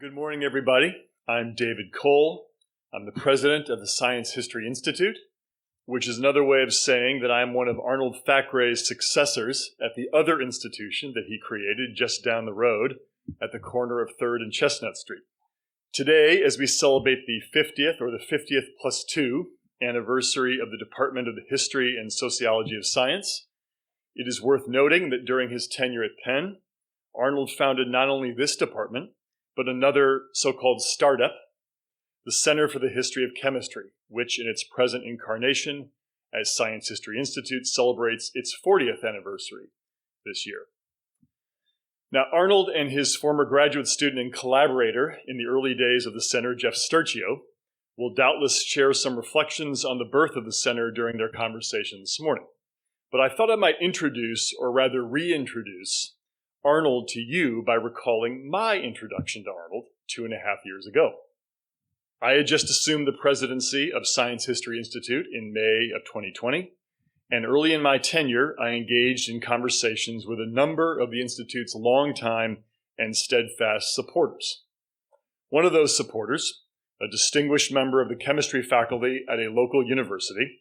Good morning, everybody. I'm David Cole. I'm the president of the Science History Institute, which is another way of saying that I'm one of Arnold Thackray's successors at the other institution that he created just down the road at the corner of 3rd and Chestnut Street. Today, as we celebrate the 50th or the 50th plus 2 anniversary of the Department of the History and Sociology of Science, it is worth noting that during his tenure at Penn, Arnold founded not only this department, but another so-called startup, the Center for the History of Chemistry, which in its present incarnation as Science History Institute celebrates its 40th anniversary this year. Now, Arnold and his former graduate student and collaborator in the early days of the center, Jeff Sturchio, will doubtless share some reflections on the birth of the center during their conversation this morning. But I thought I might introduce, or rather reintroduce, Arnold to you by recalling my introduction to Arnold 2.5 years ago. I had just assumed the presidency of Science History Institute in May of 2020, and early in my tenure, I engaged in conversations with a number of the Institute's longtime and steadfast supporters. One of those supporters, a distinguished member of the chemistry faculty at a local university,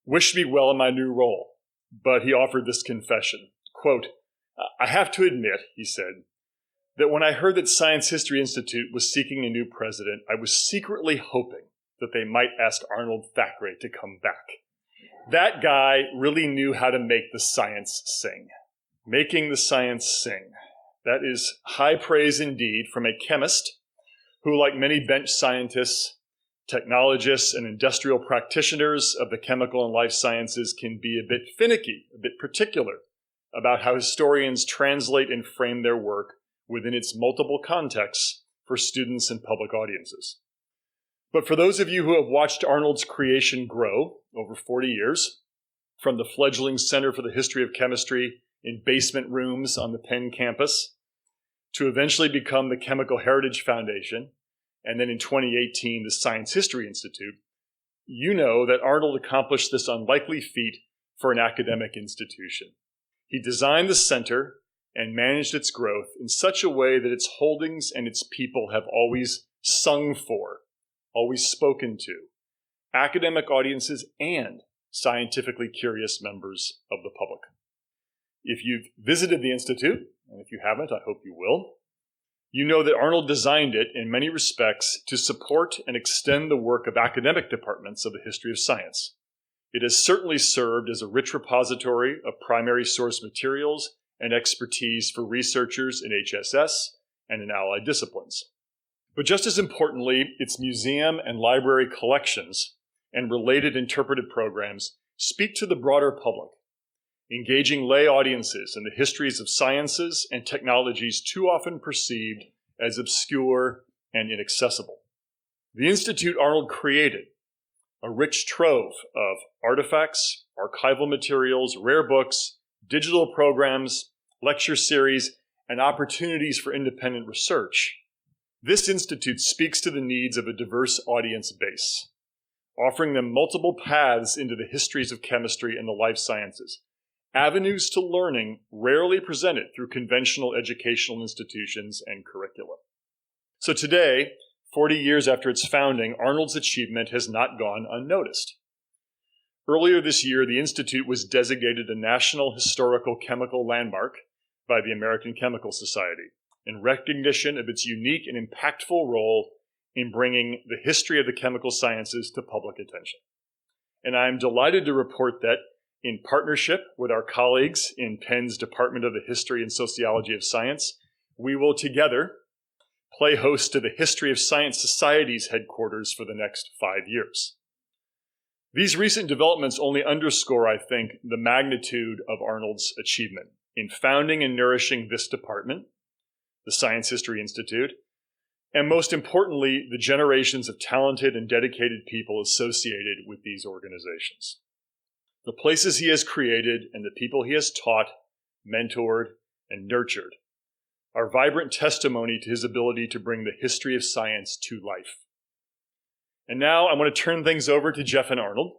wished me well in my new role, but he offered this confession, quote, "I have to admit," he said, "that when I heard that Science History Institute was seeking a new president, I was secretly hoping that they might ask Arnold Thackray to come back. That guy really knew how to make the science sing." Making the science sing. That is high praise indeed from a chemist who, like many bench scientists, technologists, and industrial practitioners of the chemical and life sciences, can be a bit finicky, a bit particular about how historians translate and frame their work within its multiple contexts for students and public audiences. But for those of you who have watched Arnold's creation grow over 40 years, from the fledgling Center for the History of Chemistry in basement rooms on the Penn campus, to eventually become the Chemical Heritage Foundation, and then in 2018, the Science History Institute, you know that Arnold accomplished this unlikely feat for an academic institution. He designed the center and managed its growth in such a way that its holdings and its people have always sung for, always spoken to, academic audiences and scientifically curious members of the public. If you've visited the Institute, and if you haven't, I hope you will, you know that Arnold designed it in many respects to support and extend the work of academic departments of the history of science. It has certainly served as a rich repository of primary source materials and expertise for researchers in HSS and in allied disciplines. But just as importantly, its museum and library collections and related interpretive programs speak to the broader public, engaging lay audiences in the histories of sciences and technologies too often perceived as obscure and inaccessible. The Institute Arnold created a rich trove of artifacts, archival materials, rare books, digital programs, lecture series, and opportunities for independent research. This institute speaks to the needs of a diverse audience base, offering them multiple paths into the histories of chemistry and the life sciences, avenues to learning rarely presented through conventional educational institutions and curricula. So today, 40 years after its founding, Arnold's achievement has not gone unnoticed. Earlier this year, the Institute was designated a National Historical Chemical Landmark by the American Chemical Society in recognition of its unique and impactful role in bringing the history of the chemical sciences to public attention. And I am delighted to report that, in partnership with our colleagues in Penn's Department of the History and Sociology of Science, we will together play host to the History of Science Society's headquarters for the next 5 years. These recent developments only underscore, I think, the magnitude of Arnold's achievement in founding and nourishing this department, the Science History Institute, and most importantly, the generations of talented and dedicated people associated with these organizations. The places he has created and the people he has taught, mentored, and nurtured are vibrant testimony to his ability to bring the history of science to life. And now I want to turn things over to Jeff and Arnold,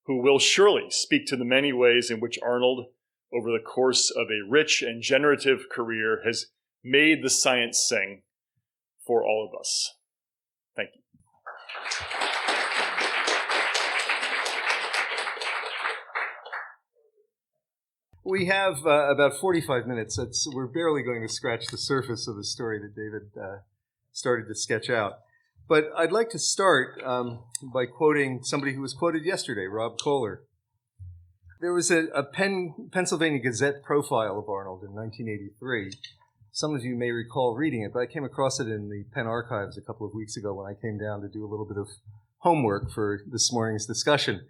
who will surely speak to the many ways in which Arnold, over the course of a rich and generative career, has made the science sing for all of us. Thank you. We have about 45 minutes. We're barely going to scratch the surface of the story that David started to sketch out. But I'd like to start by quoting somebody who was quoted yesterday, Rob Kohler. There was a Pennsylvania Gazette profile of Arnold in 1983. Some of you may recall reading it, but I came across it in the Penn Archives a couple of weeks ago when I came down to do a little bit of homework for this morning's discussion.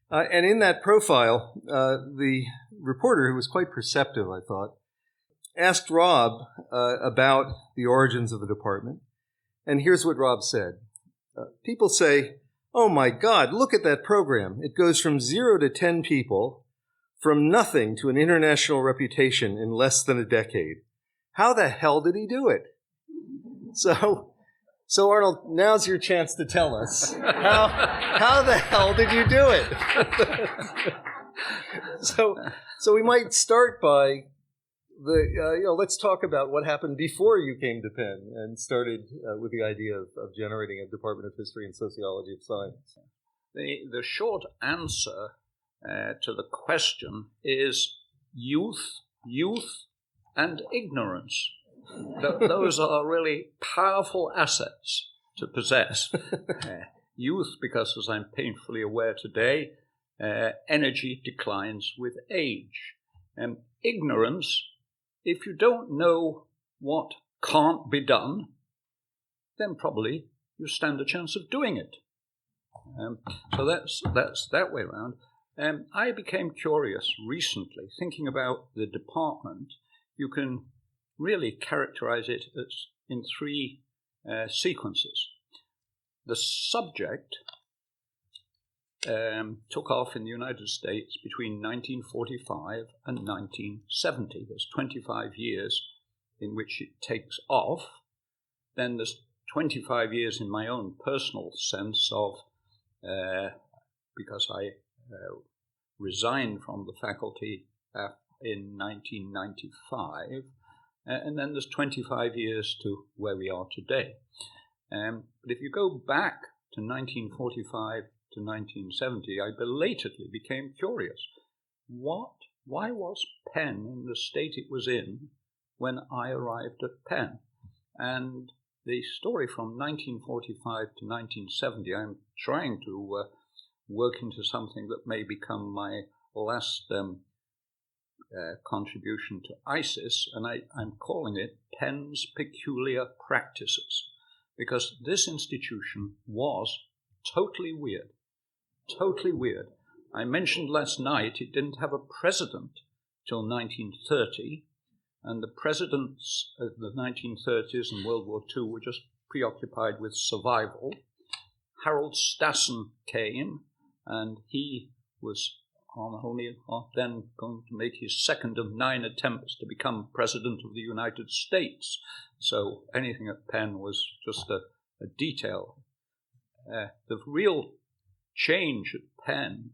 And in that profile, the reporter, who was quite perceptive, I thought, asked Rob about the origins of the department. And here's what Rob said. People say, "Oh my God, look at that program. It goes from 0 to 10 people, from nothing to an international reputation in less than a decade. How the hell did he do it?" So Arnold, now's your chance to tell us. How the hell did you do it? So we might start by let's talk about what happened before you came to Penn and started with the idea of generating a Department of History and Sociology of Science. The short answer to the question is youth, and ignorance. Those are really powerful assets to possess. Youth, because as I'm painfully aware today, energy declines with age. Ignorance, if you don't know what can't be done, then probably you stand a chance of doing it. So that's that way around. I became curious recently, thinking about the department. You can really characterize it as in three sequences. The subject took off in the United States between 1945 and 1970. There's 25 years in which it takes off. Then there's 25 years in my own personal sense of, because I resigned from the faculty in 1995, and then there's 25 years to where we are today. But if you go back to 1945 to 1970, I belatedly became curious. Why was Penn in the state it was in when I arrived at Penn? And the story from 1945 to 1970, I'm trying to work into something that may become my last contribution to ISIS, and I'm calling it Penn's Peculiar Practices, because this institution was totally weird. Totally weird. I mentioned last night it didn't have a president till 1930, and the presidents of the 1930s and World War II were just preoccupied with survival. Harold Stassen came, and he was only then going to make his second of 9 attempts to become President of the United States. So anything at Penn was just a detail. The real change at Penn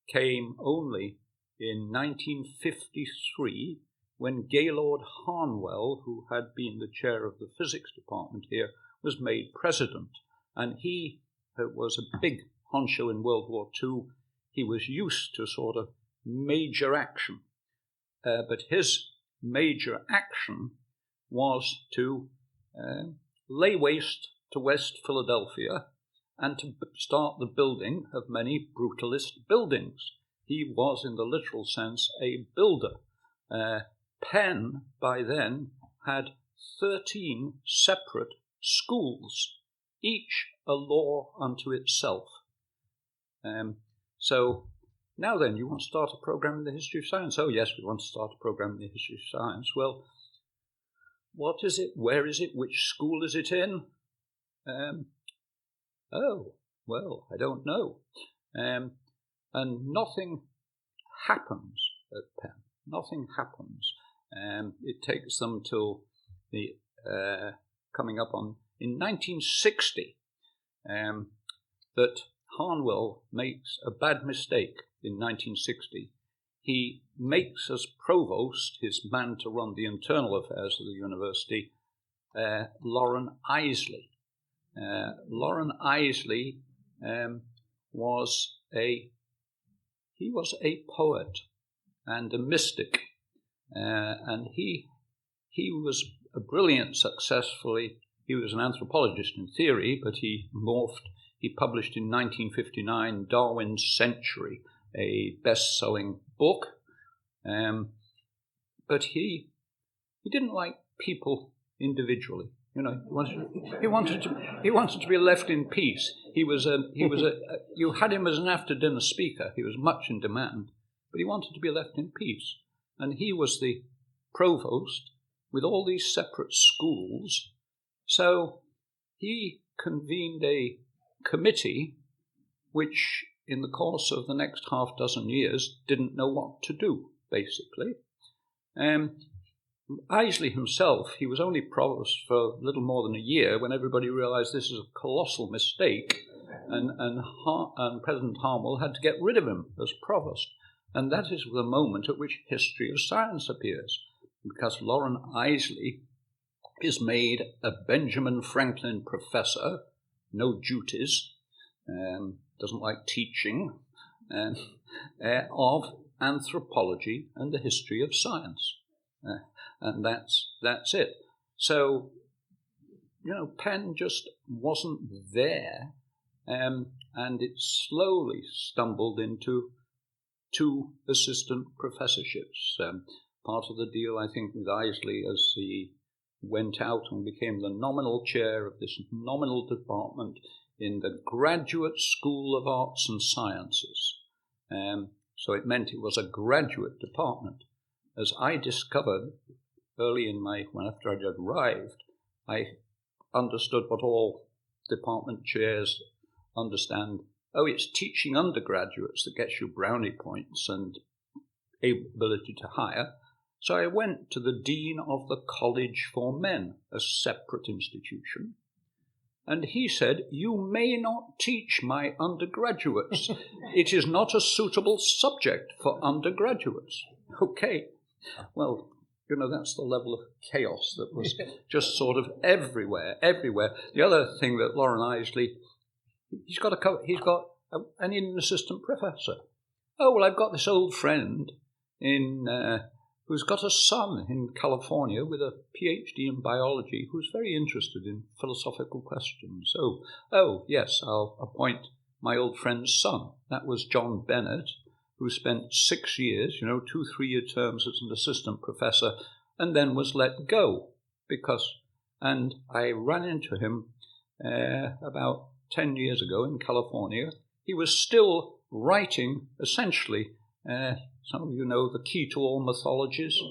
came only in 1953 when Gaylord Harnwell, who had been the chair of the physics department here, was made president. And he was a big honcho in World War II. He was used to sort of major action. But his major action was to lay waste to West Philadelphia and to start the building of many brutalist buildings. He was, in the literal sense, a builder. Penn, by then, had 13 separate schools, each a law unto itself. So now then, you want to start a program in the history of science? Oh, yes, we want to start a program in the history of science. Well, what is it? Where is it? Which school is it in? Oh, well, I don't know. And nothing happens at Penn. Nothing happens. It takes them till the coming up on in 1960 that Harnwell makes a bad mistake in 1960. He makes as provost, his man to run the internal affairs of the university, Lauren Isley. Lauren Isley was a poet and a mystic, and he was a brilliant, he was an anthropologist in theory, but he published in 1959 Darwin's Century, a best-selling book, but he didn't like people individually. He wanted to be left in peace. You had him as an after-dinner speaker. He was much in demand, but he wanted to be left in peace. And he was the provost with all these separate schools. So he convened a committee which, in the course of the next half dozen years, didn't know what to do, basically. Isley himself, he was only provost for a little more than a year when everybody realized this is a colossal mistake, and President Harwell had to get rid of him as provost. And that is the moment at which history of science appears, because Lauren Isley is made a Benjamin Franklin professor, no duties, doesn't like teaching, of anthropology and the history of science. And that's it. So, Penn just wasn't there, and it slowly stumbled into 2 assistant professorships. Part of the deal, I think, with Isley as he went out and became the nominal chair of this nominal department in the Graduate School of Arts and Sciences. So it meant it was a graduate department. As I discovered early after I had arrived, I understood what all department chairs understand. Oh, it's teaching undergraduates that gets you brownie points and ability to hire. So I went to the Dean of the College for Men, a separate institution, and he said, "You may not teach my undergraduates. It is not a suitable subject for undergraduates." Okay, well, that's the level of chaos that was just sort of everywhere. The other thing that Lauren Isley, he's got an assistant professor. Oh, well, I've got this old friend who's got a son in California with a PhD in biology who's very interested in philosophical questions. Oh, yes, I'll appoint my old friend's son. That was John Bennett, who spent 6 years, 2 3-year terms as an assistant professor, and then was let go and I ran into him about 10 years ago in California. He was still writing, essentially, some of you know the key to all mythologies.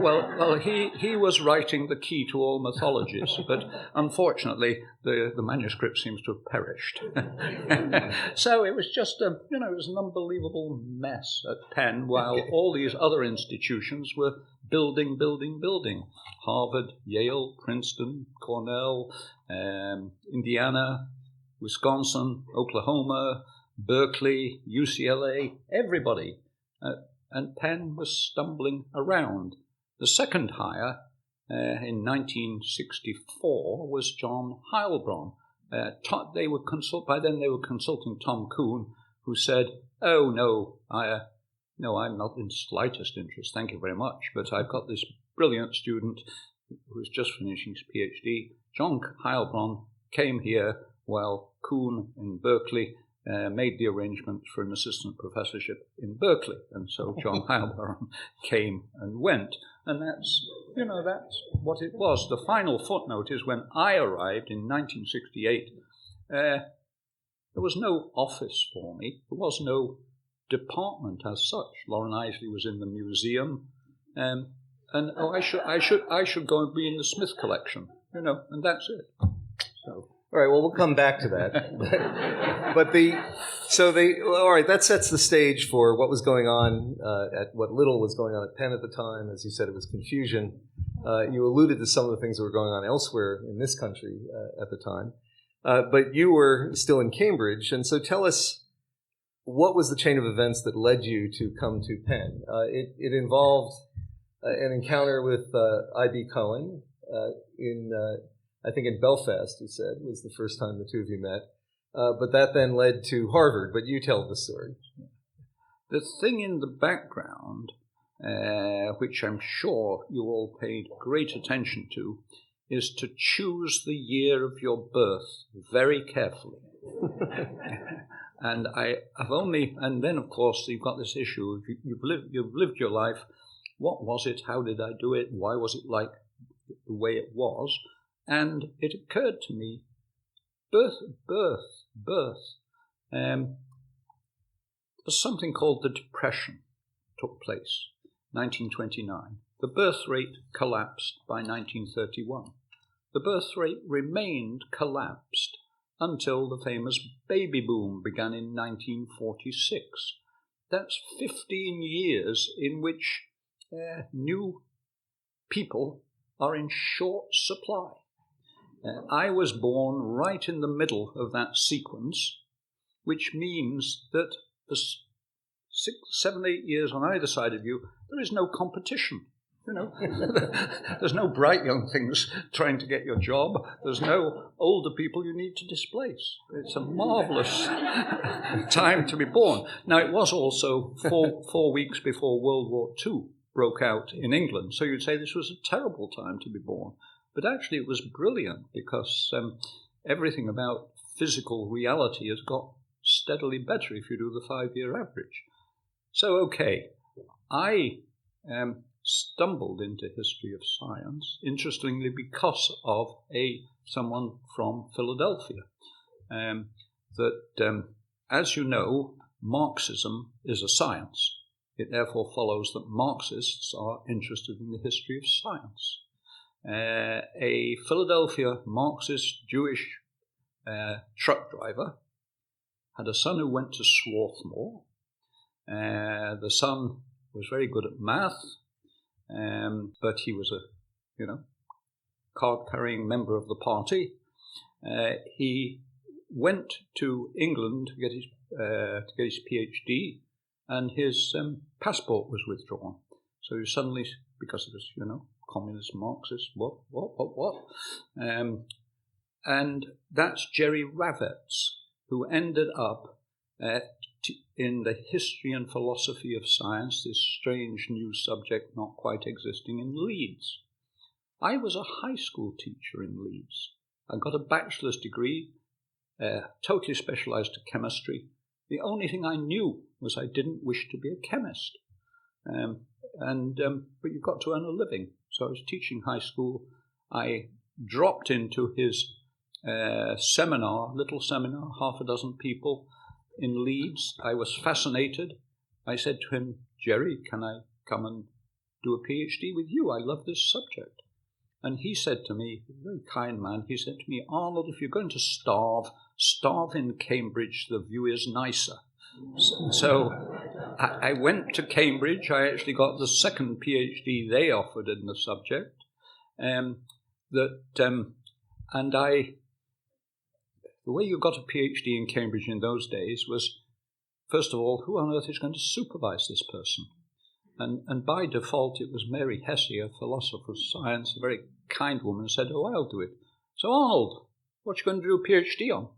Well, he was writing the key to all mythologies, but unfortunately the manuscript seems to have perished. So it was just it was an unbelievable mess at Penn, while all these other institutions were building. Harvard, Yale, Princeton, Cornell, Indiana, Wisconsin, Oklahoma, Berkeley, UCLA, everybody. And Penn was stumbling around. The second hire in 1964 was John Heilbronn. By then they were consulting Tom Kuhn, who said, "Oh, no, I'm not in slightest interest, thank you very much, but I've got this brilliant student who's just finishing his PhD." John Heilbronn came here while Kuhn in Berkeley made the arrangement for an assistant professorship in Berkeley, and so John Heilbronn came and went, and that's what it was. The final footnote is when I arrived in 1968, there was no office for me. There was no department as such. Lauren Isley was in the museum, and I should go and be in the Smith collection, and that's it. So. All right, well, we'll come back to that. All right, that sets the stage for what was going on what little was going on at Penn at the time. As you said, it was confusion. You alluded to some of the things that were going on elsewhere in this country at the time. But you were still in Cambridge, and so tell us, what was the chain of events that led you to come to Penn? It involved an encounter with I.B. Cohen, I think in Belfast, he said, was the first time the two of you met. But that then led to Harvard. But you tell the story. The thing in the background, which I'm sure you all paid great attention to, is to choose the year of your birth very carefully. And and then of course you've got this issue of you've lived your life. What was it? How did I do it? Why was it like the way it was? And it occurred to me, birth. Something called the Depression took place, 1929. The birth rate collapsed by 1931. The birth rate remained collapsed until the famous baby boom began in 1946. That's 15 years in which new people are in short supply. I was born right in the middle of that sequence, which means that for 6, 7, 8 years on either side of you, there is no competition. You know, there's no bright young things trying to get your job. There's no older people you need to displace. It's a marvelous time to be born. Now, it was also 4 weeks before World War II broke out in England, so you'd say this was a terrible time to be born. But actually, it was brilliant because everything about physical reality has got steadily better if you do the 5-year average. So, okay, I stumbled into history of science, interestingly, because of someone from Philadelphia. As you know, Marxism is a science. It therefore follows that Marxists are interested in the history of science. A Philadelphia Marxist Jewish truck driver had a son who went to Swarthmore. The son was very good at math, but he was a, card-carrying member of the party. He went to England to get his PhD, and his passport was withdrawn. So he suddenly, because he was, communist, Marxist, what? And that's Jerry Ravetz, who ended up in the history and philosophy of science, this strange new subject not quite existing in Leeds. I was a high school teacher in Leeds. I got a bachelor's degree, totally specialized to chemistry. The only thing I knew was I didn't wish to be a chemist. But you've got to earn a living. So I was teaching high school. I dropped into his seminar, little seminar, 6 people in Leeds. I was fascinated. I said to him, Jerry, can I come and do a PhD with you? I love this subject. And he said to me, a very kind man, he said to me, Arnold, if you're going to starve in Cambridge, the view is nicer. So I went to Cambridge. I actually got the second PhD they offered in the subject. The way you got a PhD in Cambridge in those days was, first of all, who on earth is going to supervise this person? And by default, it was Mary Hesse, a philosopher of science, a very kind woman, said, oh, I'll do it. So, Arnold, what are you going to do a PhD on?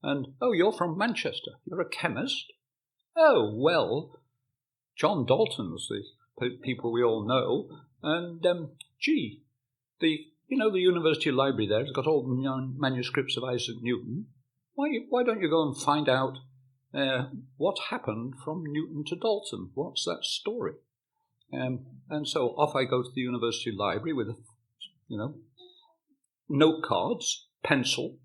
And, oh, you're from Manchester. You're a chemist? Oh, well, John Dalton's the people we all know. And, the University Library there has got all the manuscripts of Isaac Newton. Why don't you go and find out what happened from Newton to Dalton? What's that story? And so off I go to the University Library with, note cards, pencil,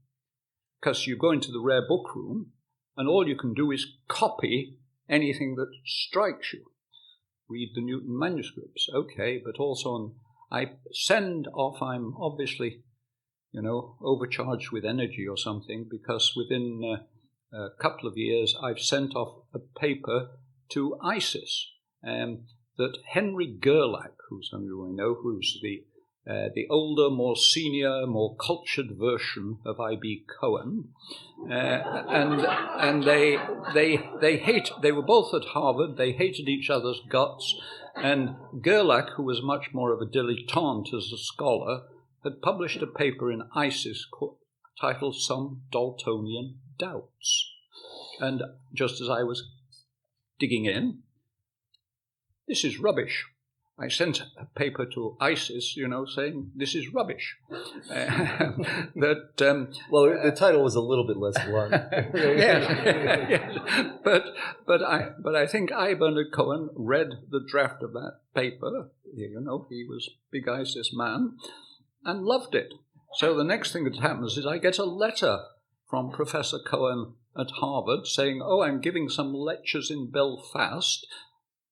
because you go into the rare book room and all you can do is copy anything that strikes you. Read the Newton manuscripts, okay, but also I send off, I'm obviously, overcharged with energy or something, because within a couple of years I've sent off a paper to ISIS that Henry Gerlach, who some of you may know, who's the the older, more senior, more cultured version of I.B. Cohen, and they were both at Harvard. They hated each other's guts, and Gerlach, who was much more of a dilettante as a scholar, had published a paper in ISIS titled "Some Daltonian Doubts," and just as I was digging in, this is rubbish. I sent a paper to ISIS, saying this is rubbish. Well, the title was a little bit less blunt. Yes. But I think I, Bernard Cohen, read the draft of that paper. He was a big ISIS man, and loved it. So the next thing that happens is I get a letter from Professor Cohen at Harvard saying, "Oh, I'm giving some lectures in Belfast.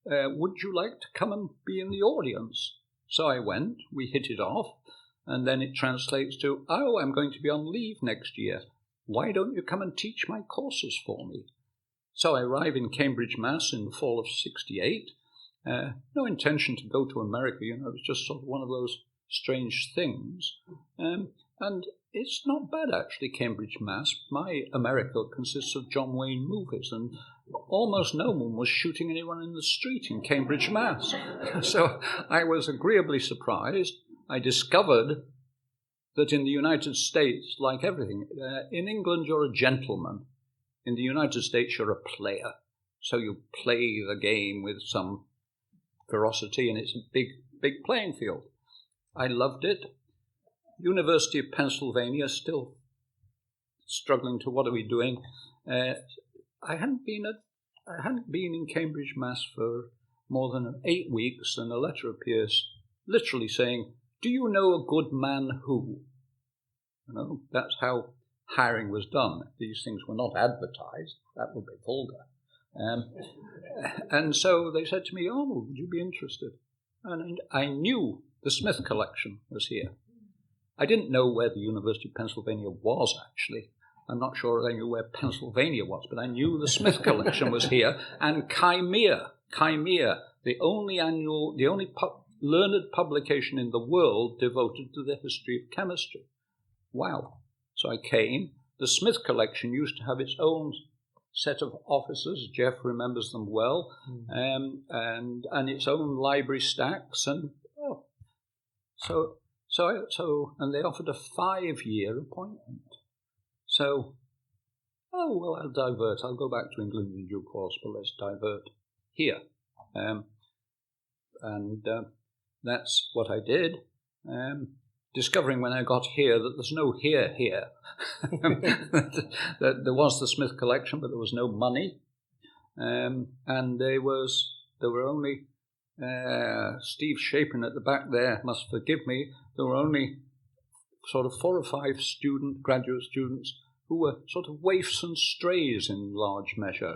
Would you like to come and be in the audience?" So I went, we hit it off, and then it translates to, "Oh, I'm going to be on leave next year. Why don't you come and teach my courses for me?" So I arrive in Cambridge, Mass. In the fall of '68. No intention to go to America, it was just sort of one of those strange things. And it's not bad, actually, Cambridge, Mass. My America consists of John Wayne movies, and almost no one was shooting anyone in the street in Cambridge, Mass. So I was agreeably surprised. I discovered that in the United States, like everything, in England you're a gentleman. In the United States you're a player. So you play the game with some ferocity, and it's a big playing field. I loved it. University of Pennsylvania, still struggling to what are we doing. I hadn't been in Cambridge, Mass. For more than 8 weeks, and a letter appears literally saying, "Do you know a good man who?" That's how hiring was done. These things were not advertised. That would be vulgar. And so they said to me, "Arnold, would you be interested?" And I knew the Smith collection was here. I didn't know where the University of Pennsylvania was, actually. I'm not sure I knew where Pennsylvania was, but I knew the Smith collection was here. And Chimere, the only learned publication in the world devoted to the history of chemistry. Wow. So I came. The Smith collection used to have its own set of offices. Jeff remembers them well. And its own library stacks. And and they offered a 5-year appointment. So, I'll divert. I'll go back to England in due course, but let's divert here. That's what I did. Discovering when I got here that there's no here. That there was the Smith collection, but there was no money. And there were only Steve Shapin at the back there must forgive me. There were only sort of 4 or 5 graduate students who were sort of waifs and strays in large measure.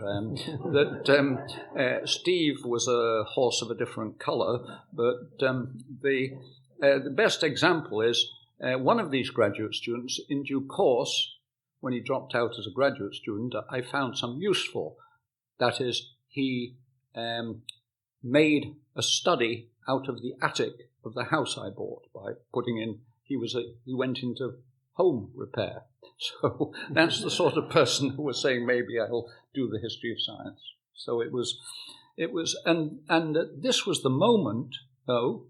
Steve was a horse of a different colour, but the best example is one of these graduate students, in due course, when he dropped out as a graduate student, I found some use for. That is, he made a study out of the attic of the house I bought by putting in, he went into home repair. So that's the sort of person who was saying, maybe I'll do the history of science. So it was, and this was the moment, though,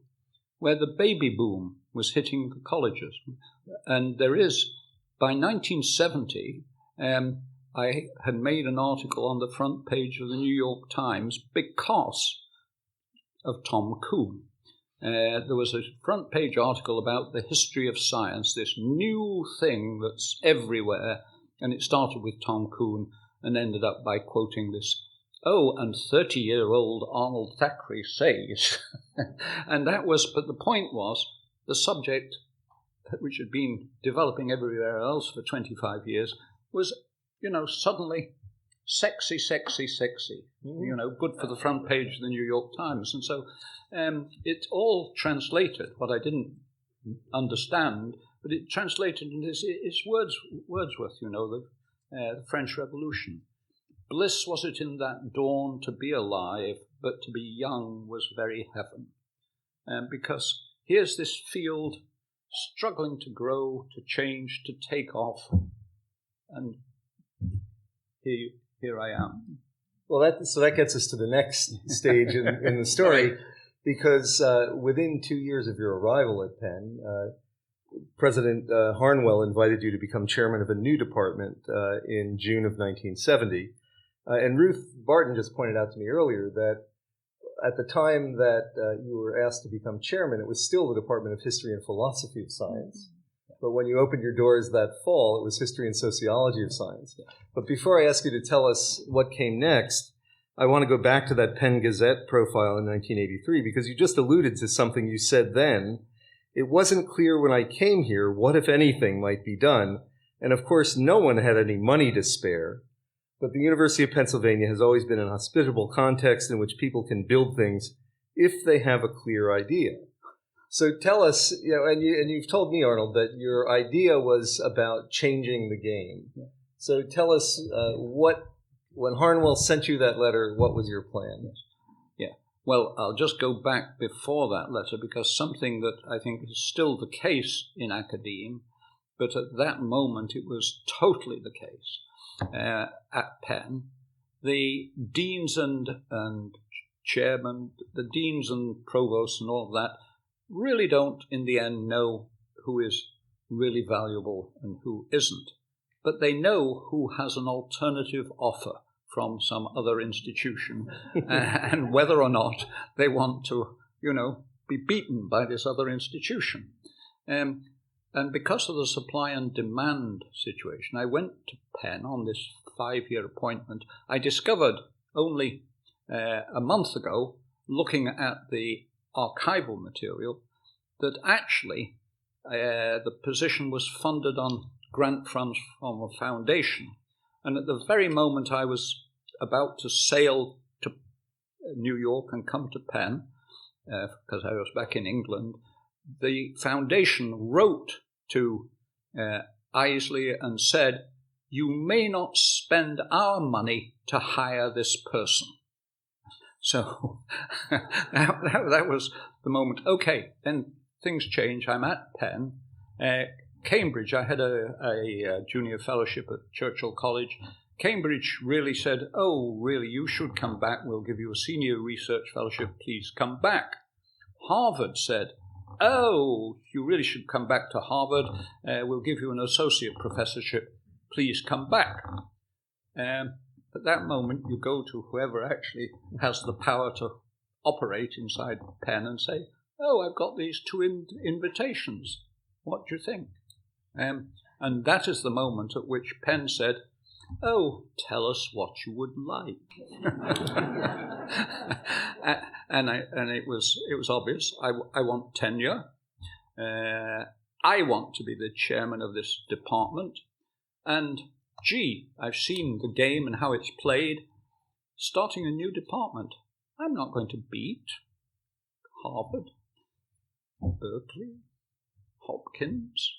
where the baby boom was hitting the colleges. And by 1970, I had made an article on the front page of the New York Times because of Tom Kuhn. There was a front page article about the history of science, this new thing that's everywhere, and it started with Tom Kuhn and ended up by quoting this, and 30-year-old Arnold Thackray says. And but the point was, the subject, which had been developing everywhere else for 25 years, was, suddenly sexy, good for the front page of the New York Times. And so it all translated, what I didn't understand, but it translated into it's Wordsworth, the French Revolution. Bliss was it in that dawn to be alive, but to be young was very heaven. Because here's this field struggling to grow, to change, to take off, and here I am. Well, that gets us to the next stage in the story, because within 2 years of your arrival at Penn, President Harnwell invited you to become chairman of a new department in June of 1970. And Ruth Barton just pointed out to me earlier that at the time that you were asked to become chairman, it was still the Department of History and Philosophy of Science. But when you opened your doors that fall, it was History and Sociology of Science. But before I ask you to tell us what came next, I want to go back to that Penn Gazette profile in 1983, because you just alluded to something you said then. It wasn't clear when I came here what, if anything, might be done. And of course, no one had any money to spare. But the University of Pennsylvania has always been an hospitable context in which people can build things if they have a clear idea. So tell us, and you've told me, Arnold, that your idea was about changing the game. Yeah. So tell us when Harnwell sent you that letter, what was your plan? Yes. Yeah. Well, I'll just go back before that letter, because something that I think is still the case in academia, but at that moment it was totally the case at Penn. The deans and chairmen, the deans and provosts and all of that, really don't, in the end, know who is really valuable and who isn't. But they know who has an alternative offer from some other institution and whether or not they want to, be beaten by this other institution. And because of the supply and demand situation, I went to Penn on this 5-year appointment. I discovered only a month ago, looking at the archival material, that actually the position was funded on grant funds from a foundation. And at the very moment I was about to sail to New York and come to Penn, because I was back in England, the foundation wrote to Isley and said, "You may not spend our money to hire this person." So that was the moment. Okay, then things change. I'm at Penn. Cambridge, I had a junior fellowship at Churchill College. Cambridge really said, "Oh, really, you should come back. We'll give you a senior research fellowship. Please come back." Harvard said, "Oh, you really should come back to Harvard. We'll give you an associate professorship. Please come back." At that moment, you go to whoever actually has the power to operate inside Penn and say, "Oh, I've got these 2 invitations. What do you think?" And that is the moment at which Penn said, "Oh, tell us what you would like." and it was obvious. I want tenure. I want to be the chairman of this department. And I've seen the game and how it's played. Starting a new department, I'm not going to beat Harvard, Berkeley, Hopkins,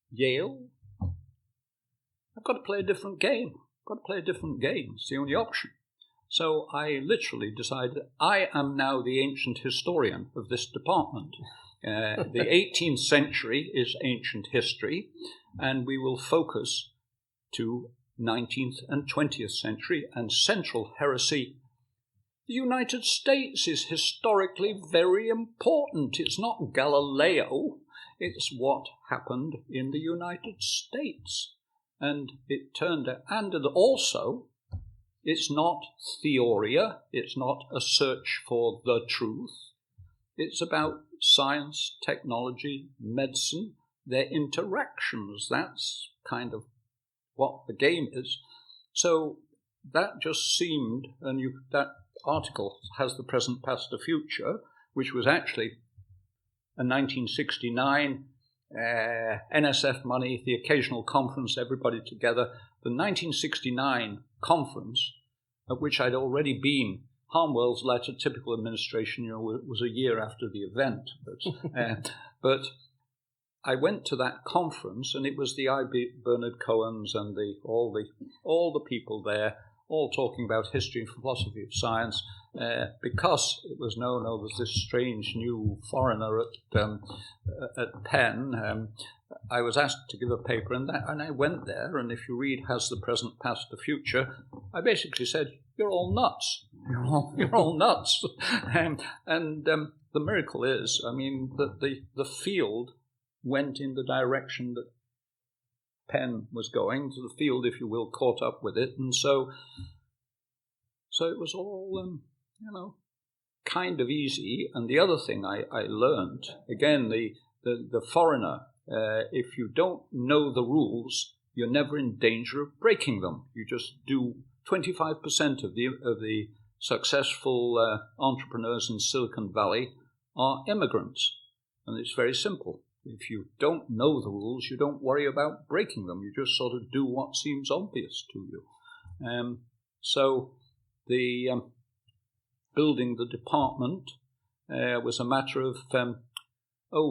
Yale. I've got to play a different game. It's the only option. So I literally decided I am now the ancient historian of this department. The 18th century is ancient history, and we will focus to 19th and 20th century and central heresy. The United States is historically very important. It's not Galileo. It's what happened in the United States. And it turned out, and also, it's not theoria. It's not a search for the truth. It's about science, technology, medicine, their interactions. That's kind of what the game is. So that just seemed, and that article has the present, past, the future, which was actually a 1969 NSF money, the occasional conference, everybody together. The 1969 conference, at which I'd already been, Harnwell's letter, typical administration, was a year after the event. But I went to that conference, and it was the I.B. Bernard Cohens and all the people there, all talking about history and philosophy of science, because it was known there was this strange new foreigner at Penn. I was asked to give a paper, and I went there. And if you read "Has the Present Passed the Future," I basically said, "You're all nuts. You're all nuts." The miracle is, I mean, that the field went in the direction that Penn was going. To the field, if you will, caught up with it, and so it was all, kind of easy. And the other thing I learned, again, the foreigner, if you don't know the rules, you're never in danger of breaking them. You just do 25% of the successful entrepreneurs in Silicon Valley are immigrants. And it's very simple. If you don't know the rules, you don't worry about breaking them. You just sort of do what seems obvious to you. So the building the department was a matter of,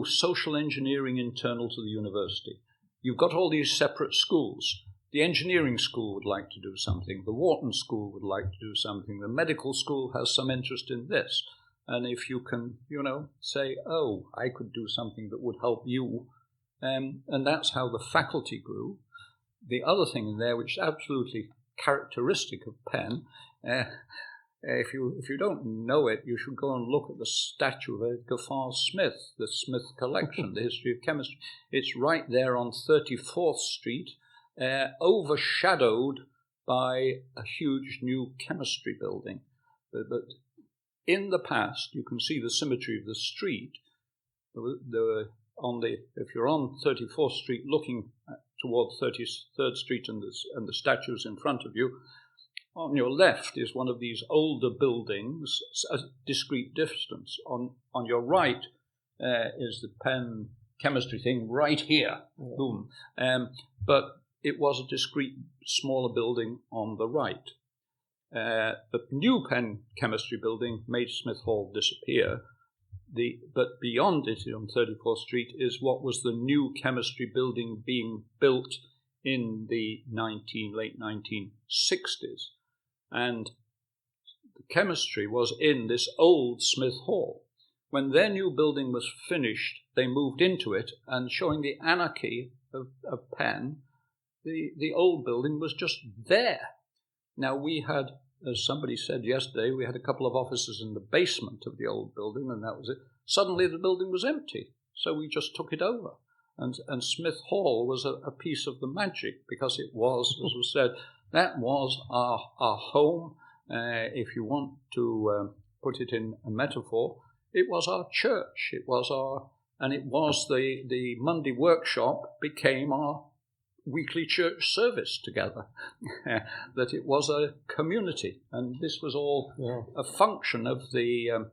social engineering internal to the university. You've got all these separate schools. The engineering school would like to do something. The Wharton school would like to do something. The medical school has some interest in this. And if you can, say, I could do something that would help you, and that's how the faculty grew. The other thing in there, which is absolutely characteristic of Penn, if you don't know it, you should go and look at the statue of Edgar Farr Smith, the Smith Collection, the history of chemistry. It's right there on 34th Street, overshadowed by a huge new chemistry building. But in the past, you can see the symmetry of the street. If you're on 34th Street looking toward 33rd Street and the statues in front of you, on your left is one of these older buildings, a discrete distance. On your right is the Penn chemistry thing right here. Yeah. Boom. But it was a discrete, smaller building on the right. The new Penn chemistry building made Smith Hall disappear. But beyond it on 34th Street is what was the new chemistry building being built in the late 1960s. And the chemistry was in this old Smith Hall. When their new building was finished, they moved into it, and showing the anarchy of Penn, the old building was just there. Now, we had, as somebody said yesterday, we had a couple of offices in the basement of the old building, and that was it. Suddenly, the building was empty, so we just took it over. And Smith Hall was a piece of the magic, because it was, as was said, that was our home. If you want to put it in a metaphor, it was our church. It was the Monday workshop became our weekly church service together. That it was a community, and this was all a function of the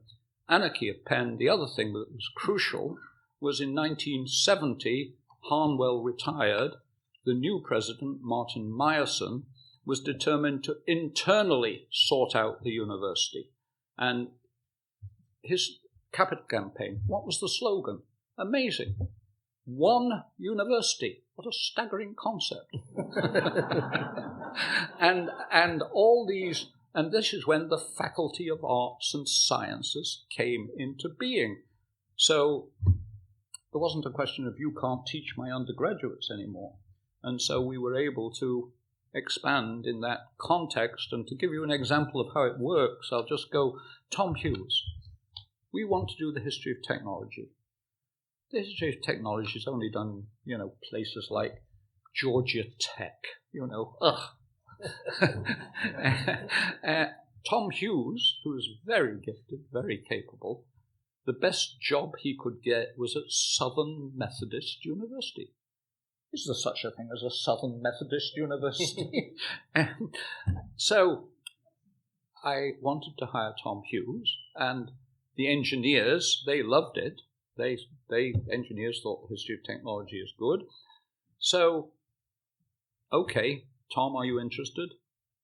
anarchy of Penn. The other thing that was crucial was in 1970, Harnwell retired. The new president, Martin Meyerson, was determined to internally sort out the university. And his capital campaign, what was the slogan? Amazing. One university. What a staggering concept. and all these, and this is when the Faculty of Arts and Sciences came into being. So there wasn't a question of you can't teach my undergraduates anymore. And so we were able to expand in that context. And to give you an example of how it works, I'll just go, Tom Hughes. We want to do the history of technology. The history of technology is only done, places like Georgia Tech, Tom Hughes, who was very gifted, very capable, the best job he could get was at Southern Methodist University. Is there such a thing as a Southern Methodist University? So I wanted to hire Tom Hughes, and the engineers, they loved it. Engineers thought the history of technology is good. So, okay, Tom, are you interested?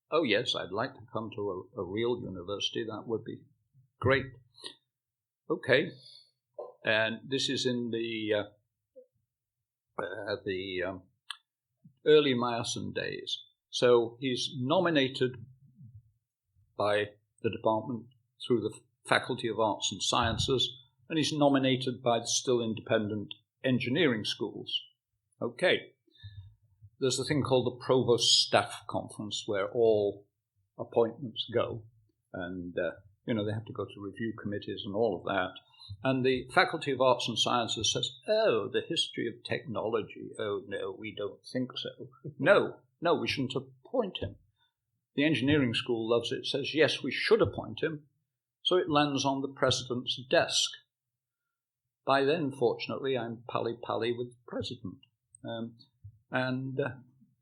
Oh, yes, I'd like to come to a real university. That would be great. Okay, and this is in the early Meyerson days. So he's nominated by the department through the Faculty of Arts and Sciences, and he's nominated by the still independent engineering schools. Okay. There's a thing called the Provost Staff Conference where all appointments go, and they have to go to review committees and all of that. And the Faculty of Arts and Sciences says, "Oh, the history of technology. Oh no, we don't think so. No, we shouldn't appoint him." The engineering school loves it. Says, "Yes, we should appoint him." So it lands on the president's desk. By then, fortunately, I'm pally-pally with the president. And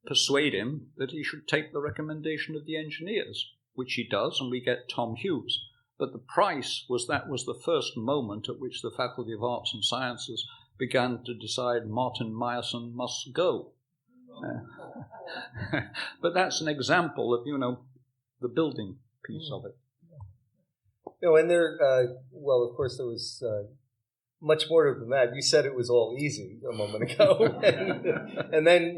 persuade him that he should take the recommendation of the engineers, which he does, and we get Tom Hughes. But the price was that was the first moment at which the Faculty of Arts and Sciences began to decide Martin Meyerson must go. But that's an example of, the building piece of it. And there, of course, there was much more than that. You said it was all easy a moment ago, and then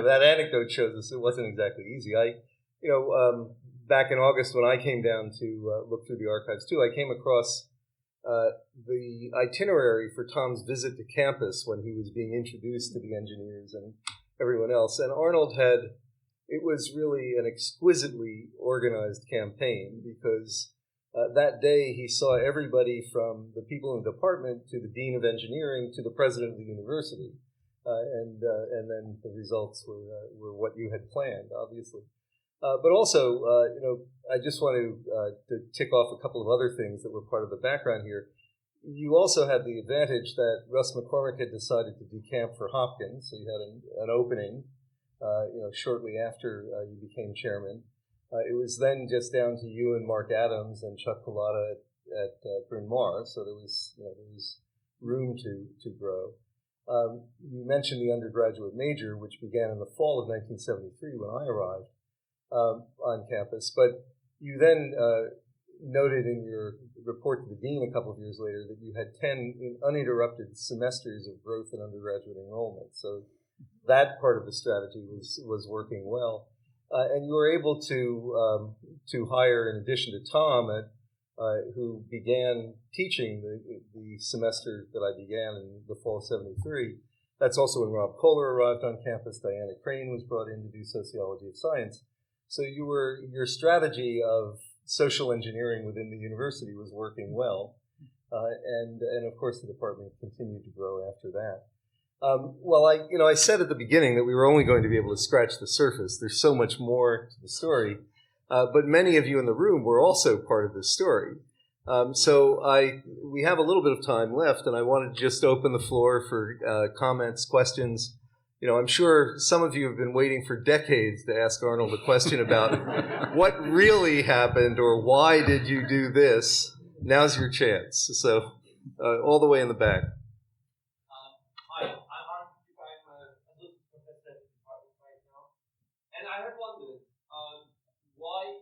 that anecdote shows us it wasn't exactly easy. Back in August when I came down to look through the archives too, I came across the itinerary for Tom's visit to campus when he was being introduced to the engineers and everyone else. And Arnold it was really an exquisitely organized campaign because that day he saw everybody from the people in the department to the dean of engineering to the president of the university. And then the results were what you had planned, obviously. But also, I just want to tick off a couple of other things that were part of the background here. You also had the advantage that Russ McCormick had decided to decamp for Hopkins, so you had an opening, shortly after you became chairman. It was then just down to you and Mark Adams and Chuck Collada at Bryn Mawr, so there was room to grow. You mentioned the undergraduate major, which began in the fall of 1973 when I arrived on campus. But you then noted in your report to the dean a couple of years later that you had 10 uninterrupted semesters of growth in undergraduate enrollment. So that part of the strategy was working well. And you were able to hire, in addition to Tom, who began teaching the semester that I began in the fall of 73. That's also when Rob Kohler arrived on campus. Diana Crane was brought in to do sociology of science. So your strategy of social engineering within the university was working well. And of course the department continued to grow after that. I said at the beginning that we were only going to be able to scratch the surface. There's so much more to the story. But many of you in the room were also part of this story. We have a little bit of time left, and I wanted to just open the floor for comments, questions. I'm sure some of you have been waiting for decades to ask Arnold a question about what really happened or why did you do this. Now's your chance. So all the way in the back. Hi, I'm Arnold Thackray. I'm a assistant professor at the department right now. And I have wondered why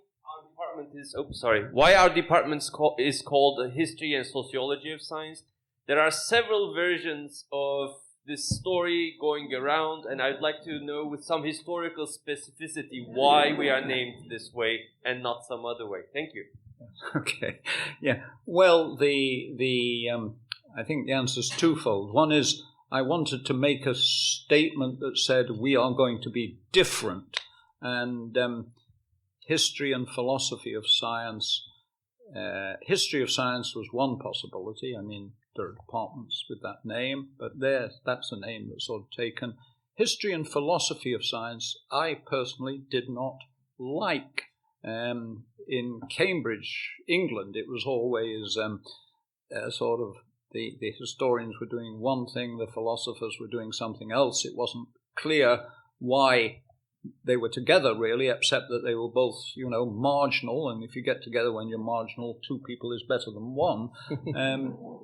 our department is called History and Sociology of Science. There are several versions of this story going around, and I'd like to know with some historical specificity why we are named this way and not some other way. Thank you. Okay. Yeah. Well, I think the answer is twofold. One is I wanted to make a statement that said we are going to be different, and history and philosophy of science. History of science was one possibility. I mean, there are departments with that name, but that's a name that's sort of taken. History and philosophy of science, I personally did not like. In Cambridge, England, it was always sort of the historians were doing one thing, the philosophers were doing something else. It wasn't clear why they were together, really, except that they were both, marginal. And if you get together when you're marginal, two people is better than one.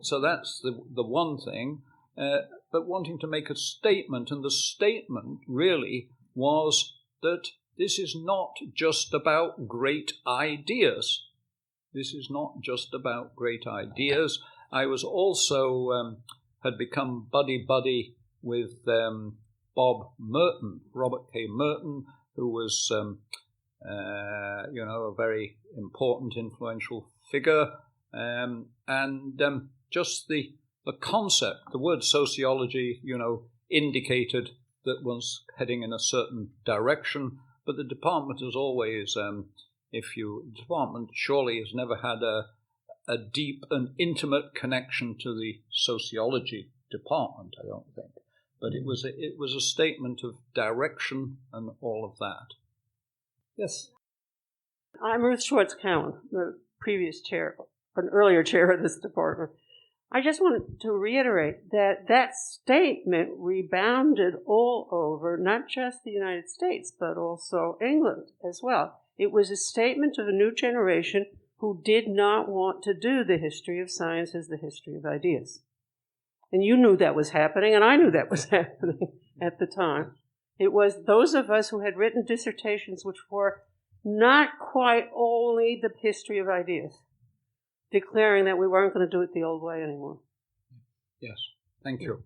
So that's the one thing. But wanting to make a statement, and the statement really was that this is not just about great ideas. This is not just about great ideas. I was also had become buddy with Bob Merton, Robert K. Merton, who was a very important, influential figure, and just the concept, the word sociology, indicated that was heading in a certain direction, but the department has always, the department surely has never had a deep and intimate connection to the sociology department, I don't think. But it was a statement of direction and all of that. Yes. I'm Ruth Schwartz-Cowan, the previous chair, an earlier chair of this department. I just wanted to reiterate that statement rebounded all over, not just the United States, but also England as well. It was a statement of a new generation who did not want to do the history of science as the history of ideas. And you knew that was happening, and I knew that was happening at the time. It was those of us who had written dissertations which were not quite only the history of ideas, declaring that we weren't going to do it the old way anymore. Yes, thank you.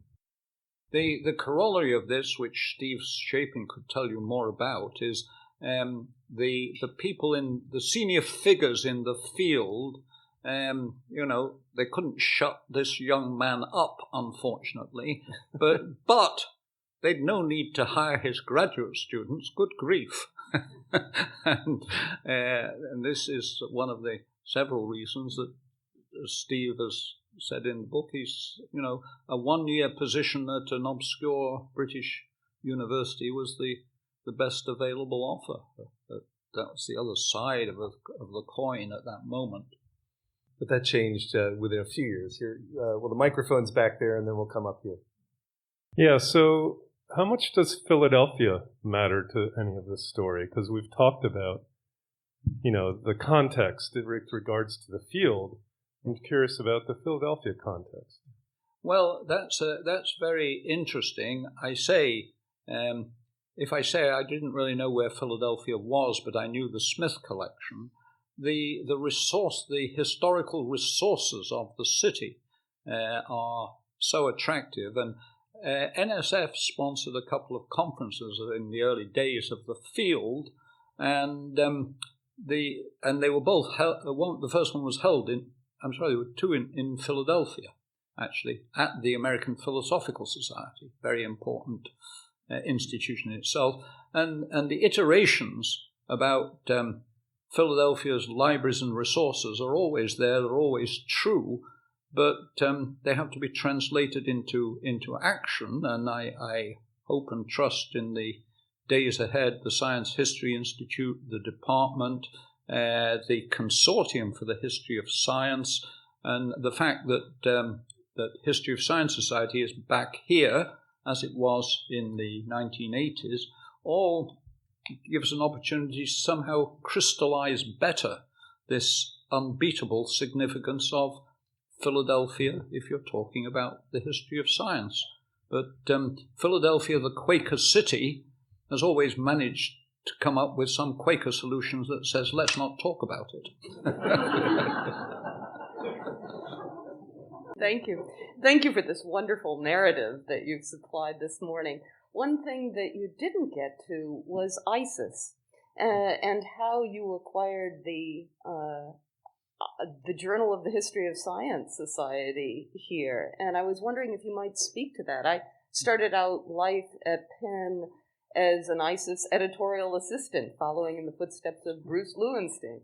The corollary of this, which Steve Shapin could tell you more about, is the people in the senior figures in the field. They couldn't shut this young man up, unfortunately, but they'd no need to hire his graduate students. Good grief. and this is one of the several reasons that, as Steve has said in the book, he's, a one-year position at an obscure British university was the best available offer. That was the other side of the coin at that moment. But that changed within a few years. Here, the microphone's back there, and then we'll come up here. Yeah, so how much does Philadelphia matter to any of this story? Because we've talked about, the context with regards to the field. I'm curious about the Philadelphia context. Well, that's very interesting. If I say I didn't really know where Philadelphia was, but I knew the Smith collection, the historical resources of the city are so attractive. And NSF sponsored a couple of conferences in the early days of the field, and they were both held. The first one was held there were two in Philadelphia, actually, at the American Philosophical Society, very important institution in itself, and the iterations about Philadelphia's libraries and resources are always there, they're always true, but they have to be translated into action, and I hope and trust in the days ahead, the Science History Institute, the department, the Consortium for the History of Science, and the fact that History of Science Society is back here, as it was in the 1980s, all gives an opportunity to somehow crystallize better this unbeatable significance of Philadelphia if you're talking about the history of science. But Philadelphia, the Quaker city, has always managed to come up with some Quaker solutions that says, let's not talk about it. Thank you. Thank you for this wonderful narrative that you've supplied this morning. One thing that you didn't get to was ISIS and how you acquired the Journal of the History of Science Society here. And I was wondering if you might speak to that. I started out life at Penn as an ISIS editorial assistant, following in the footsteps of Bruce Lewinstein.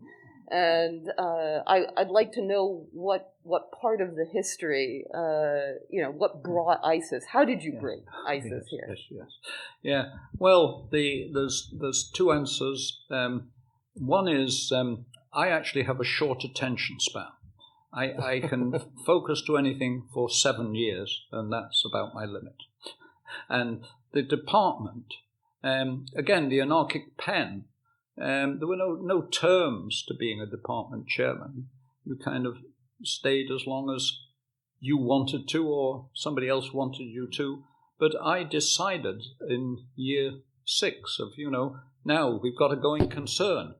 And I'd like to know what part of the history, what brought ISIS. How did you bring ISIS here? Yes. Yeah. Well, there's two answers. One is I actually have a short attention span. I can focus to anything for 7 years, and that's about my limit. And the department, again, the anarchic Penn. There were no terms to being a department chairman. You kind of stayed as long as you wanted to or somebody else wanted you to. But I decided in year 6 of, now we've got a going concern.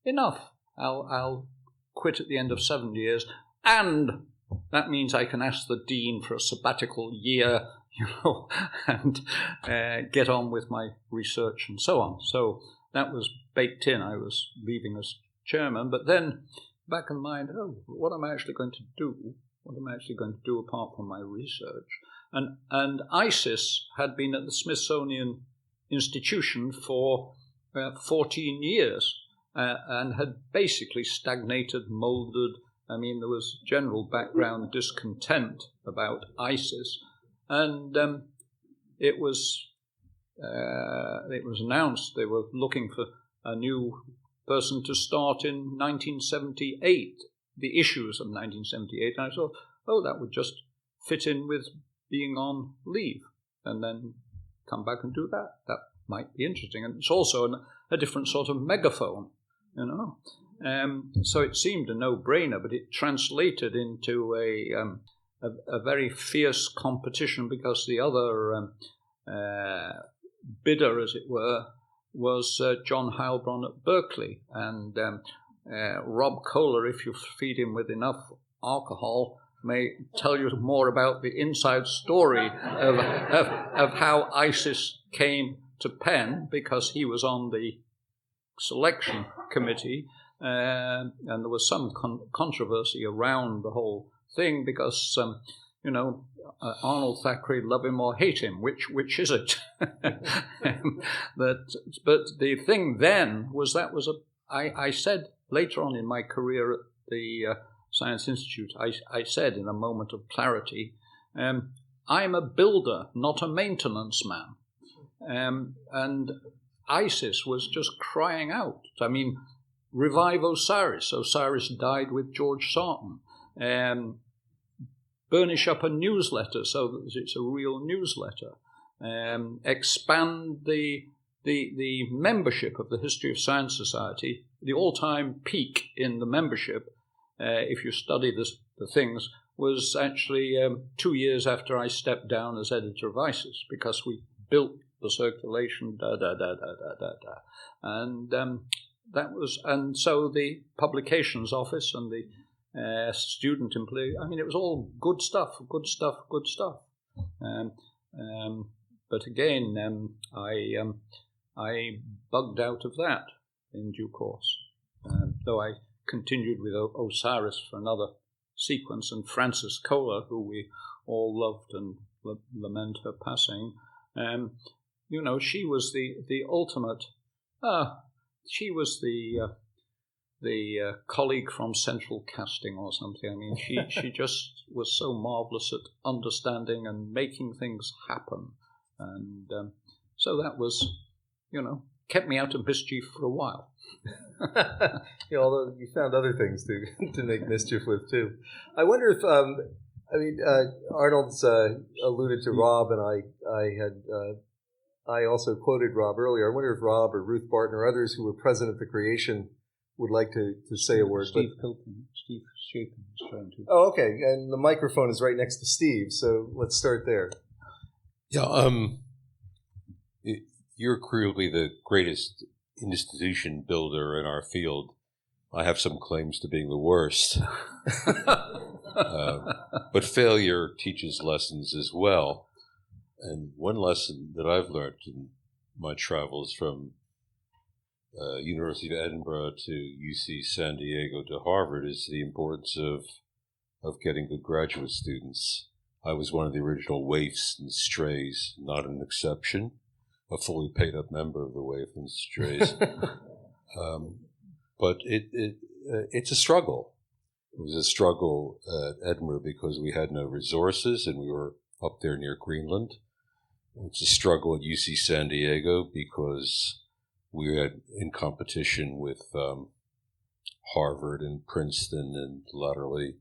Enough. I'll quit at the end of 7 years, and that means I can ask the dean for a sabbatical year, and get on with my research and so on. So that was baked in. I was leaving as chairman, but then back in mind, what am I actually going to do? What am I actually going to do apart from my research? And ISIS had been at the Smithsonian Institution for 14 years and had basically stagnated, molded. I mean, there was general background discontent about ISIS, and it was announced they were looking for a new person to start in 1978, the issues of 1978, and I thought, that would just fit in with being on leave, and then come back and do that. That might be interesting, and it's also a different sort of megaphone, you know. So it seemed a no-brainer, but it translated into a very fierce competition because the other bidder, as it were, was John Heilbronn at Berkeley, and Rob Kohler, if you feed him with enough alcohol, may tell you more about the inside story of how ISIS came to Penn, because he was on the selection committee, and there was some controversy around the whole thing because, Arnold Thackray, love him or hate him, which is it? But the thing then was I said later on in my career at the Science Institute, I said in a moment of clarity, I'm a builder, not a maintenance man. And ISIS was just crying out. I mean, revive Osiris. Osiris died with George Sarton. Burnish up a newsletter so that it's a real newsletter. Expand the membership of the History of Science Society. The all-time peak in the membership, if you study the things, was actually 2 years after I stepped down as editor of ISIS, because we built the circulation, and that was, and so the publications office and the student employee, I mean, it was all good stuff. But again, I bugged out of that in due course, though I continued with Osiris for another sequence, and Frances Kohler, who we all loved and lament her passing. She was the ultimate. She was the colleague from Central Casting or something. I mean, she just was so marvelous at understanding and making things happen, and so that was, kept me out of mischief for a while. Although you found other things to make mischief with too. I wonder if Arnold's alluded to Rob, and I also quoted Rob earlier. I wonder if Rob or Ruth Barton or others who were present at the creation would like to say a word. Steve Shapin is trying to. Oh, okay. And the microphone is right next to Steve, so let's start there. Yeah, you're clearly the greatest institution builder in our field. I have some claims to being the worst. But failure teaches lessons as well. And one lesson that I've learned in my travels from University of Edinburgh to UC San Diego to Harvard is the importance of getting good graduate students. I was one of the original waifs and strays, not an exception, a fully paid up member of the waif and strays. But it's a struggle. It was a struggle at Edinburgh because we had no resources and we were up there near Greenland. It's a struggle at UC San Diego because we had in competition with Harvard and Princeton and laterally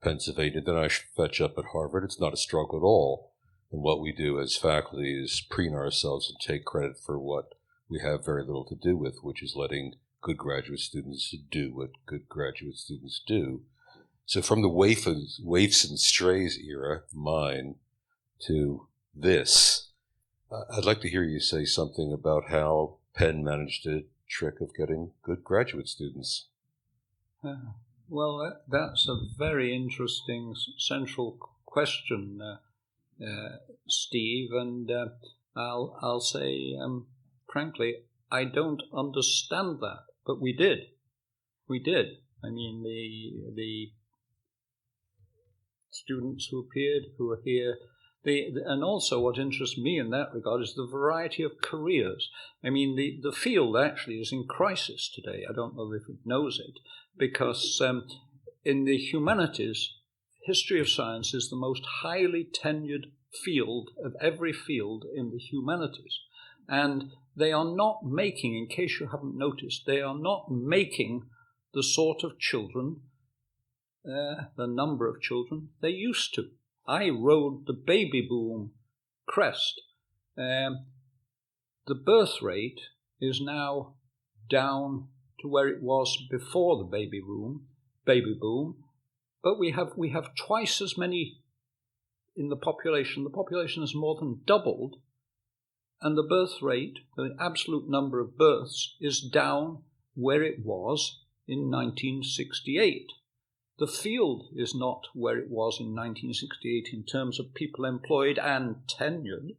Pennsylvania. Then I fetch up at Harvard. It's not a struggle at all. And what we do as faculty is preen ourselves and take credit for what we have very little to do with, which is letting good graduate students do what good graduate students do. So from the waifs and strays era, mine, to this, I'd like to hear you say something about how Penn managed a trick of getting good graduate students. Well, that's a very interesting central question, Steve, and I'll say, frankly, I don't understand that, but we did. We did. I mean, the students who appeared, who are here, and also what interests me in that regard is the variety of careers. I mean, the field actually is in crisis today. I don't know if it knows it, because in the humanities, history of science is the most highly tenured field of every field in the humanities. And they are not making, in case you haven't noticed, they are not making the sort of children, the number of children they used to. I rode the baby boom crest. The birth rate is now down to where it was before the baby boom, but we have twice as many in the population. The population has more than doubled, and the birth rate, the absolute number of births, is down where it was in 1968. The field is not where it was in 1968 in terms of people employed and tenured.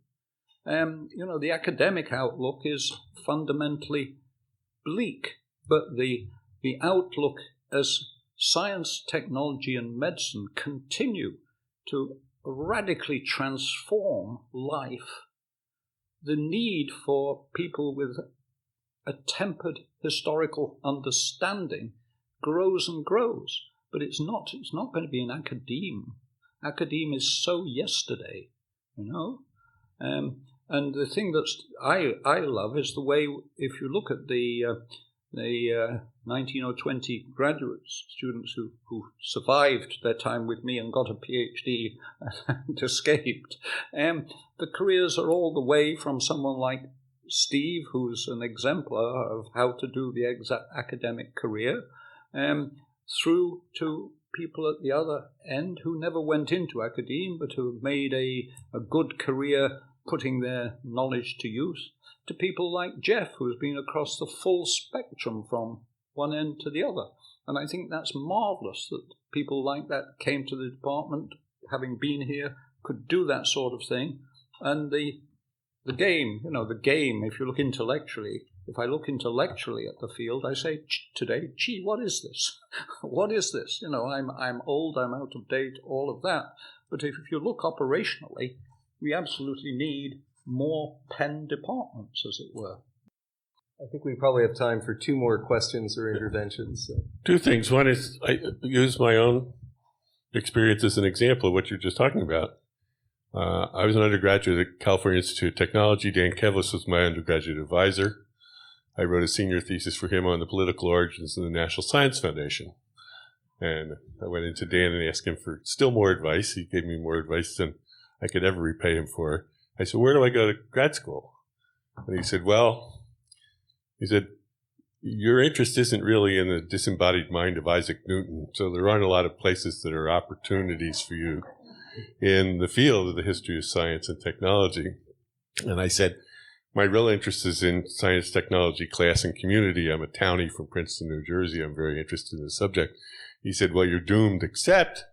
The academic outlook is fundamentally bleak, but the outlook as science, technology, and medicine continue to radically transform life, the need for people with a tempered historical understanding grows and grows. But it's not going to be an academe. Academe is so yesterday, And the thing that I love is the way, if you look at the 19 or 20 graduate students who survived their time with me and got a PhD and escaped, the careers are all the way from someone like Steve, who's an exemplar of how to do the exact academic career, through to people at the other end who never went into academe but who have made a good career putting their knowledge to use, to people like Jeff, who's been across the full spectrum from one end to the other. And I think that's marvelous that people like that came to the department, having been here, could do that sort of thing. And the game, if you look intellectually, if I look intellectually at the field, I say today, gee, what is this? What is this? I'm old, I'm out of date, all of that. But if you look operationally, we absolutely need more Penn departments, as it were. I think we probably have time for two more questions or interventions. So. Two things. One is I use my own experience as an example of what you're just talking about. I was an undergraduate at California Institute of Technology. Dan Kevlis was my undergraduate advisor. I wrote a senior thesis for him on the political origins of the National Science Foundation. And I went into Dan and asked him for still more advice. He gave me more advice than I could ever repay him for. I said, where do I go to grad school? And he said, your interest isn't really in the disembodied mind of Isaac Newton, so there aren't a lot of places that are opportunities for you in the field of the history of science and technology. And I said, my real interest is in science, technology, class, and community. I'm a townie from Princeton, New Jersey. I'm very interested in the subject. He said, well, you're doomed, except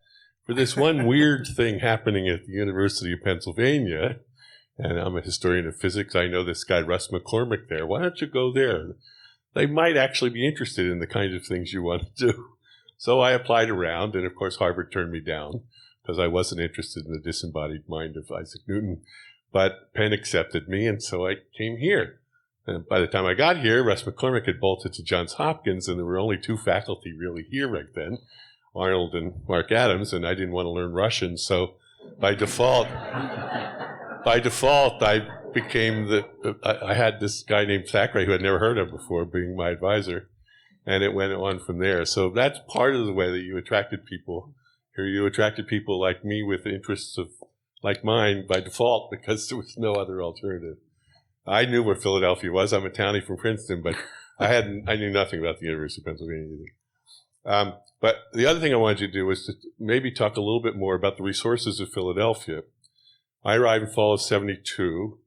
for this one weird thing happening at the University of Pennsylvania. And I'm a historian of physics. I know this guy, Russ McCormick, there. Why don't you go there? They might actually be interested in the kinds of things you want to do. So I applied around, and of course Harvard turned me down because I wasn't interested in the disembodied mind of Isaac Newton. But Penn accepted me, and so I came here. And by the time I got here, Russ McCormick had bolted to Johns Hopkins, and there were only two faculty really here back then, Arnold and Mark Adams, and I didn't want to learn Russian, so by default, I became I had this guy named Thackray who I'd never heard of before being my advisor, and it went on from there. So that's part of the way that you attracted people. Here you attracted people like me with interests like mine by default because there was no other alternative. I knew where Philadelphia was. I'm a townie from Princeton, but I knew nothing about the University of Pennsylvania either. But the other thing I wanted you to do was to maybe talk a little bit more about the resources of Philadelphia. I arrived in fall of 72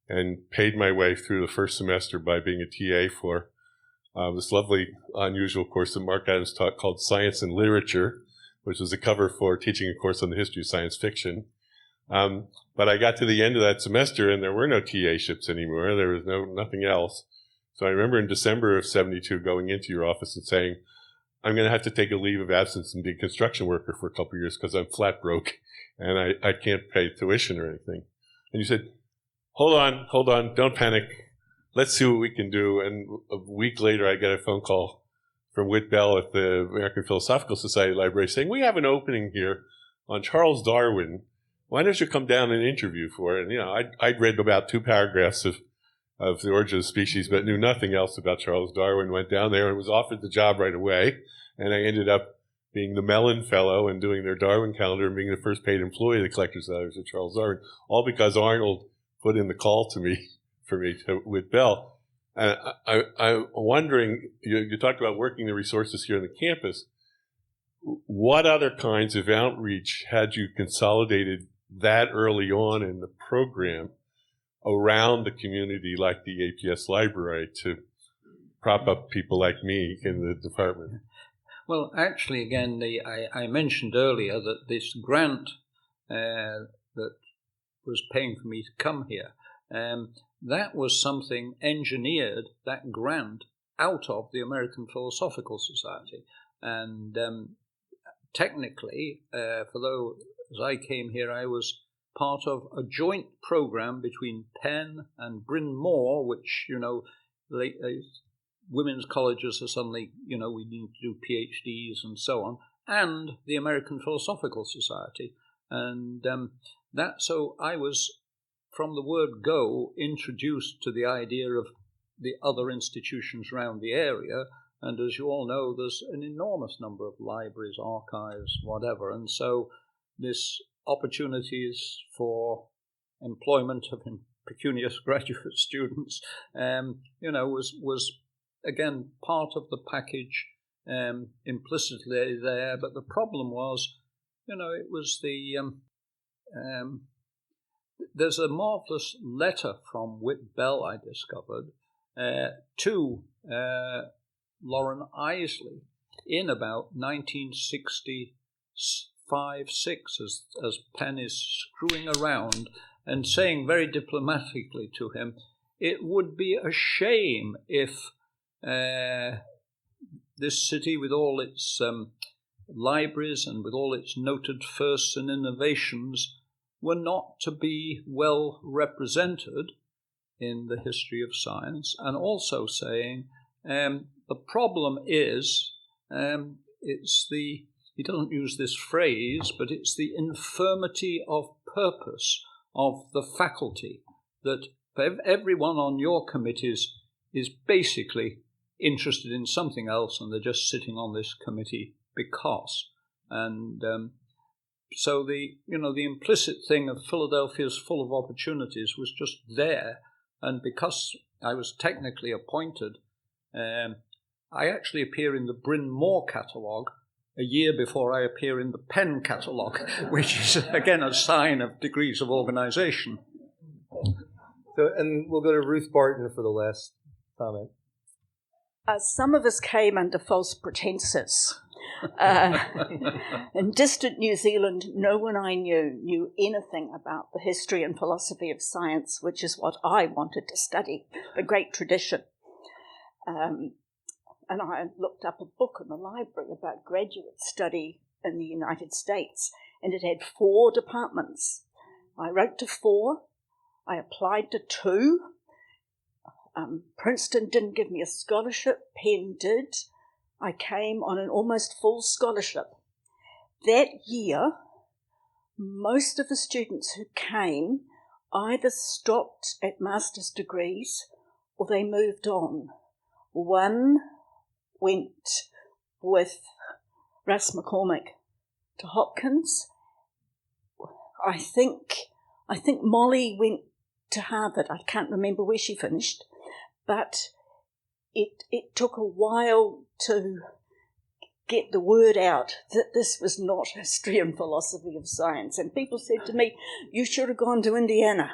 and paid my way through the first semester by being a TA for this lovely, unusual course that Mark Adams taught called Science and Literature, which was a cover for teaching a course on the history of science fiction. But I got to the end of that semester and there were no TA-ships anymore. There was nothing else. So I remember in December of 72 going into your office and saying, I'm going to have to take a leave of absence and be a construction worker for a couple of years because I'm flat broke and I can't pay tuition or anything. And you said, hold on, don't panic. Let's see what we can do. And a week later, I get a phone call from Whit Bell at the American Philosophical Society Library saying, we have an opening here on Charles Darwin. Why don't you come down and interview for it? And, I'd read about 2 paragraphs of The Origin of Species, but knew nothing else about Charles Darwin. Went down there and was offered the job right away. And I ended up being the Mellon Fellow and doing their Darwin calendar and being the first paid employee of the Collector's Letters of Charles Darwin, all because Arnold put in the call to me with Bell. And I'm wondering, you talked about working the resources here on the campus. What other kinds of outreach had you consolidated that early on in the program around the community like the APS library to prop up people like me in the department? Well, actually, again, I mentioned earlier that this grant that was paying for me to come here, that was something engineered, that grant, out of the American Philosophical Society. And technically, although as I came here, I was part of a joint program between Penn and Bryn Mawr, which, women's colleges are suddenly, we need to do PhDs and so on, and the American Philosophical Society. And so I was, from the word go, introduced to the idea of the other institutions around the area. And as you all know, there's an enormous number of libraries, archives, whatever. And so this opportunities for employment of pecunious graduate students, was again part of the package implicitly there. But the problem was, it was there's a marvelous letter from Whit Bell, I discovered, to Lauren Isley in about 1965-6, as Penn is screwing around and saying very diplomatically to him, it would be a shame if this city, with all its libraries and with all its noted firsts and innovations, were not to be well represented in the history of science, and also saying the problem is, he doesn't use this phrase, but it's the infirmity of purpose of the faculty, that everyone on your committees is basically interested in something else and they're just sitting on this committee because. And so the implicit thing of Philadelphia's full of opportunities was just there. And because I was technically appointed, I actually appear in the Bryn Mawr catalogue a year before I appear in the Penn catalogue, which is, again, a sign of degrees of organization. So, and we'll go to Ruth Barton for the last comment. Some of us came under false pretenses. In distant New Zealand, no one I knew anything about the history and philosophy of science, which is what I wanted to study, the great tradition. And I looked up a book in the library about graduate study in the United States, and it had 4 departments. I wrote to 4. I applied to 2. Princeton didn't give me a scholarship. Penn did. I came on an almost full scholarship. That year, most of the students who came either stopped at master's degrees or they moved on. One went with Russ McCormick to Hopkins. I think Molly went to Harvard. I can't remember where she finished, but it took a while to get the word out that this was not history and philosophy of science. And people said to me, you should have gone to Indiana.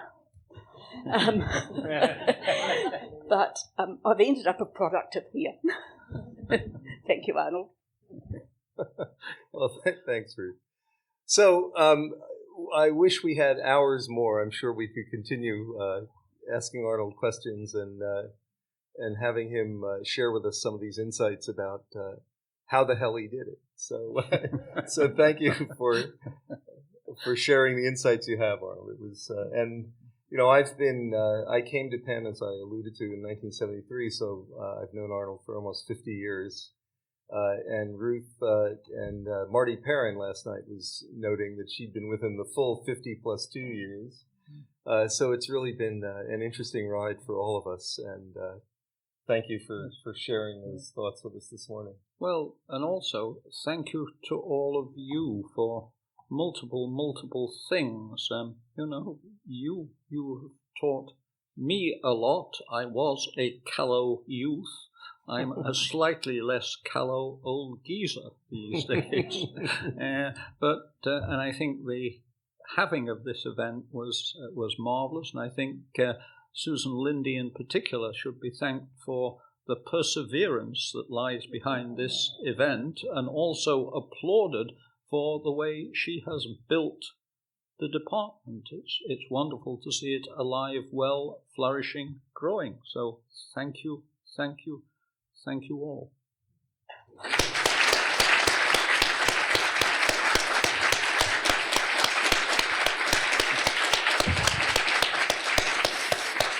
But I've ended up a product of here. Thank you, Arnold. Well, thanks, Ruth. So I wish we had hours more. I'm sure we could continue asking Arnold questions and having him share with us some of these insights about how the hell he did it. So, so thank you for sharing the insights you have, Arnold. It was, and you know, I came to Penn, as I alluded to, in 1973, so I've known Arnold for almost 50 years. And Ruth and Marty Perrin last night was noting that she'd been with him the full 50 plus 2 years. So it's really been an interesting ride for all of us. And thank you for sharing those thoughts with us this morning. Well, and also thank you to all of you for multiple things. You know, you have taught me a lot. I was a callow youth. I'm a slightly less callow old geezer these days. But I think the having of this event was marvelous, and I think Susan Lindy in particular should be thanked for the perseverance that lies behind this event, and also applauded for the way she has built the department. It's wonderful to see it alive, well, flourishing, growing. So thank you all.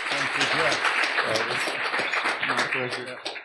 Thank you, Jeff. My pleasure.